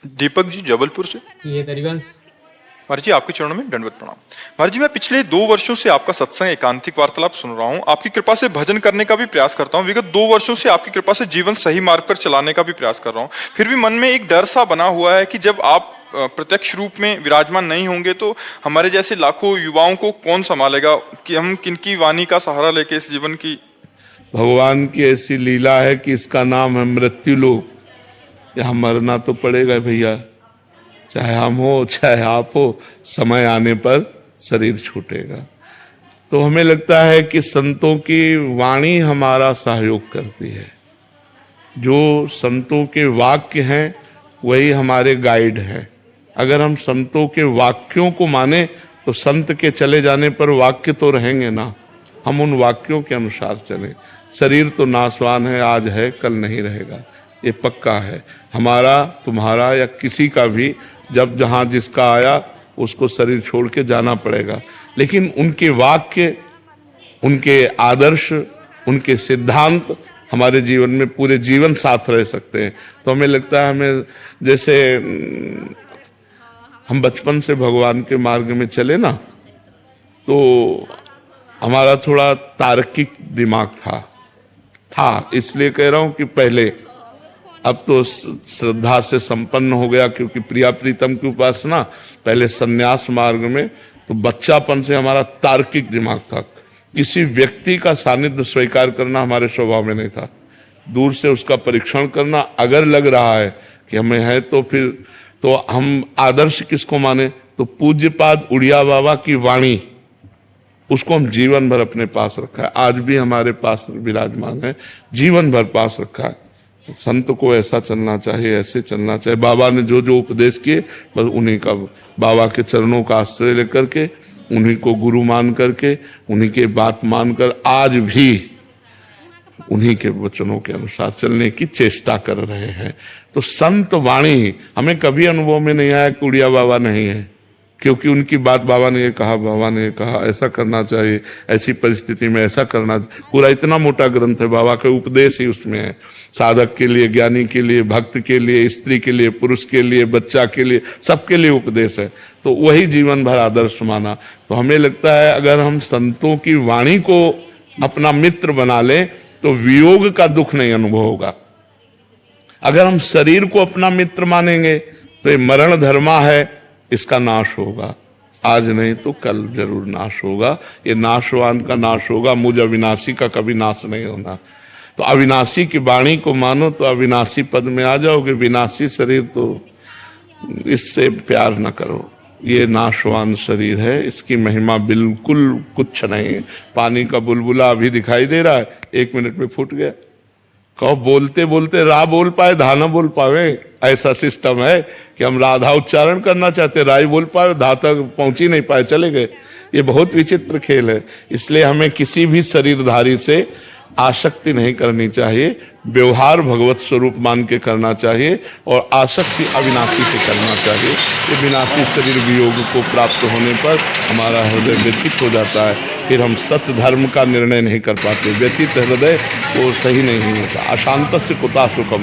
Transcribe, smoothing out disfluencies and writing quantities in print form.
दीपक जी जबलपुर से। ये दरिवंश। महाराज जी आपके चरणों में दंडवत प्रणाम। महाराज जी मैं पिछले 2 वर्षों से आपका सत्संग एकांतिक वार्तालाप सुन रहा हूँ। आपकी कृपा से भजन करने का भी प्रयास करता हूँ। विगत 2 वर्षों से आपकी कृपा से जीवन सही मार्ग पर चलाने का भी प्रयास कर रहा हूँ। फिर भी मन में एक डर सा बना हुआ है कि जब आप प्रत्यक्ष रूप में विराजमान नहीं होंगे तो हमारे जैसे लाखों युवाओं को कौन संभालेगा, कि हम किनकी वाणी का सहारा लेके इस जीवन की। भगवान की ऐसी लीला है कि इसका नाम है मृत्यु लोक। यहाँ मरना तो पड़ेगा भैया, चाहे हम हो चाहे आप हो, समय आने पर शरीर छूटेगा। तो हमें लगता है कि संतों की वाणी हमारा सहयोग करती है। जो संतों के वाक्य हैं वही हमारे गाइड हैं। अगर हम संतों के वाक्यों को माने तो संत के चले जाने पर वाक्य तो रहेंगे ना, हम उन वाक्यों के अनुसार चलें। शरीर तो नाशवान है, आज है कल नहीं रहेगा, ये पक्का है। हमारा तुम्हारा या किसी का भी जब जहां जिसका आया उसको शरीर छोड़ के जाना पड़ेगा। लेकिन उनके वाक्य, उनके आदर्श, उनके सिद्धांत हमारे जीवन में पूरे जीवन साथ रह सकते हैं। तो हमें लगता है, हमें जैसे हम बचपन से भगवान के मार्ग में चले ना, तो हमारा थोड़ा तार्किक दिमाग था, इसलिए कह रहा हूं कि पहले, अब तो श्रद्धा से संपन्न हो गया क्योंकि प्रिया प्रीतम की उपासना। पहले सन्यास मार्ग में तो बच्चापन से हमारा तार्किक दिमाग था। किसी व्यक्ति का सानिध्य स्वीकार करना हमारे स्वभाव में नहीं था। दूर से उसका परीक्षण करना, अगर लग रहा है कि हमें है तो फिर तो हम आदर्श किसको माने, तो पूज्यपाद उड़िया बाबा की वाणी, उसको हम जीवन भर अपने पास रखा है। आज भी हमारे पास विराजमान है, जीवन भर पास रखा है। संत को ऐसा चलना चाहिए, ऐसे चलना चाहिए। बाबा ने जो जो उपदेश किए बस उन्हीं का, बाबा के चरणों का आश्रय लेकर के, उन्हीं को गुरु मान करके, उन्हीं के बात मानकर आज भी उन्हीं के वचनों के अनुसार चलने की चेष्टा कर रहे हैं। तो संत वाणी हमें कभी अनुभव में नहीं आया कि उड़िया बाबा नहीं है, क्योंकि उनकी बात बाबा ने ये कहा, बाबा ने ये कहा, ऐसा करना चाहिए, ऐसी परिस्थिति में ऐसा करना। पूरा इतना मोटा ग्रंथ है, बाबा के उपदेश ही उसमें है। साधक के लिए, ज्ञानी के लिए, भक्त के लिए, स्त्री के लिए, पुरुष के लिए, बच्चा के लिए, सबके लिए उपदेश है। तो वही जीवन भर आदर्श माना। तो हमें लगता है अगर हम संतों की वाणी को अपना मित्र बना लें तो वियोग का दुख नहीं अनुभव होगा। अगर हम शरीर को अपना मित्र मानेंगे तो ये मरण धर्मा है, इसका नाश होगा, आज नहीं तो कल जरूर नाश होगा। ये नाशवान का नाश होगा, मुझ अविनाशी का कभी नाश नहीं होना। तो अविनाशी की वाणी को मानो तो अविनाशी पद में आ जाओगे। विनाशी शरीर तो इससे प्यार न करो, ये नाशवान शरीर है, इसकी महिमा बिल्कुल कुछ नहीं है। पानी का बुलबुला अभी दिखाई दे रहा है, 1 मिनट में फूट गया। कहो बोलते बोलते रा बोल पाए, धा न बोल पावे, ऐसा सिस्टम है कि हम राधा उच्चारण करना चाहते, राई बोल पाए, धा तक पहुंच ही नहीं पाए, चले गए। ये बहुत विचित्र खेल है। इसलिए हमें किसी भी शरीरधारी से आसक्ति नहीं करनी चाहिए, व्यवहार भगवत स्वरूप मान के करना चाहिए और आसक्ति अविनाशी से करना चाहिए। ये विनाशी शरीर वियोग को प्राप्त होने पर हमारा हृदय व्यतीत हो जाता है, फिर हम सत्य धर्म का निर्णय नहीं कर पाते। व्यतीत हृदय वो सही नहीं होता। अशांत से कुता सुखम।